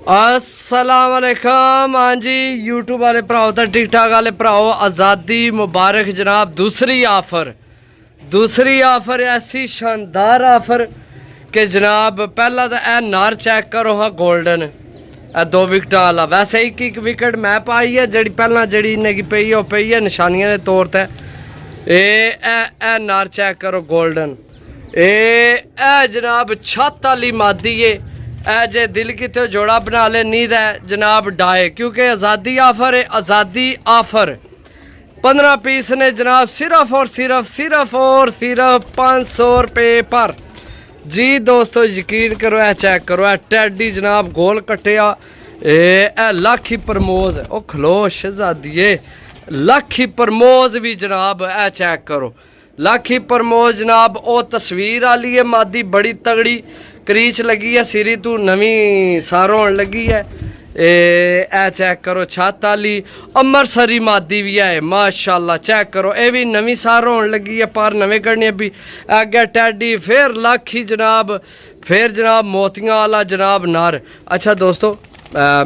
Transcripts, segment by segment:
अस्सलाम वालेकुम। हाँ जी, यूट्यूब वाले भराओ तो टिक टाक वाले भराओ, आज़ादी मुबारक जनाब। दूसरी आफर ऐसी शानदार आफर कि जनाब पहला तो यह नार चेक करो हाँ, गोल्डन दो विकटा वाला। वैसे एक विकेट मैं पाई है, जी पहला जी इन्हें की पई है, पई है निशानियां के तौर पर। ए नार चेक करो गोल्डन। ए जनाब छत वाली मादी है। जे दिल किते जोड़ा बना ले नींद है जनाब डाए, क्योंकि आज़ादी आफर है। आज़ादी आफर 15 पीस ने जनाब, सिर्फ और सिर्फ 500 रुपये पर। जी दोस्तों यकीन करो, ए चेक करो, ए टैडी जनाब गोल कटिया। ए लाखी प्रमोज ओ खलो शहजादिए, लाखी प्रमोज भी जनाब। ए चेक करो लाखी प्रमोज जनाब। ओ तस्वीर वाली है मादी, बड़ी तगड़ी क्रीच लगी है, सिरी तू नवी सारों होने लगी है। ए चेक करो छत वाली अमृतसरी मादी भी है माशाल्लाह। चेक करो ये भी नवी सारों होने लगी है, पर नवे करने भी अगे टैडी। फिर लाखी जनाब, फिर जनाब मोतियां वाला जनाब नार। अच्छा दोस्तों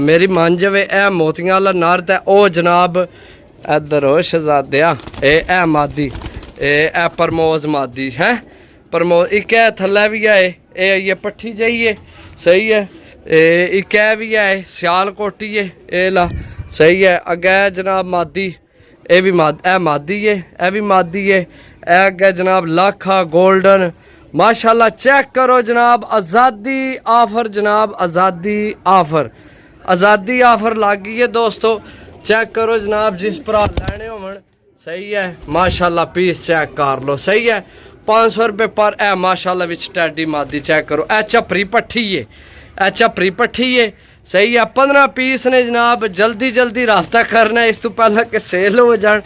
मेरी मन जावे, ए मोतियां वाला नार तो ओ जनाब इधर हो शहजादिया। ए मादी ए प्रमोज मादी है, प्रमोज एक थल्ले भी है। ये पट्ठी जाइए सही है। एक भी है सियाल कोटी है, ए ला सही है। अगे जनाब मादी, ये भी मादी है, यह भी मादी है। अगे जनाब लाखा गोल्डन माशाल्लाह। चेक करो जनाब आज़ादी आफर जनाब, आज़ादी आफर, आज़ादी आफर लग गई है दोस्तों। चेक करो जनाब, जिस भरा लैने होवन सही है माशाल्लाह। पीस चेक कर लो सही है, 500 रुपये पर। ए माशाल्लाह विच टैडी मादी। चेक करो ए झपरी पट्ठी है, ए झपरी पट्ठी है सही है। 15 पीस ने जनाब, जल्दी जल्दी रास्ता करना है इस तो पहले कि सेल हो जाए।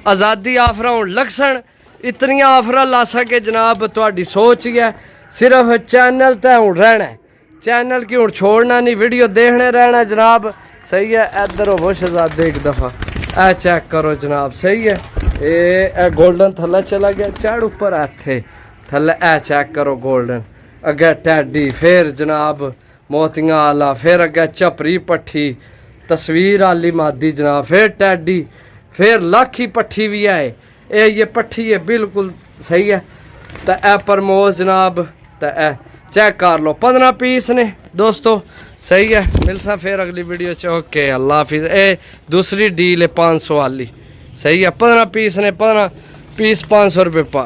आज़ादी आफर हूँ लग्सन, इतनियां आफर ला सके जनाब थोड़ी सोच ही है। सिर्फ चैनल तो हूँ रहना है, चैनल की हूँ छोड़ना नहीं, वीडियो देखने रहना जनाब सही है। इधर हो शहजादे एक दफ़ा ए चेक करो जनाब सही है। ए गोल्डन थल्ले चला गया, चढ़ ऊपर इत्थे थल्ले। ए चेक करो गोल्डन। अगे टैडी, फिर जनाब मोतियां आला, फिर अगे झपरी पट्ठी तस्वीर आली मादी जनाब, फिर टैडी, फिर लाखी पट्ठी भी है। ये पट्ठी है बिल्कुल सही है। तो ए प्रमोज जनाब, तो ए चेक कर लो 15 पीस ने दोस्तों सही है। मिलसा फिर अगली वीडियो च। ओके अल्लाह हाफिज़। ए दूसरी डील है 500 वाली सही है। 15 पीस ने, 15 पीस 500 रुपये पर।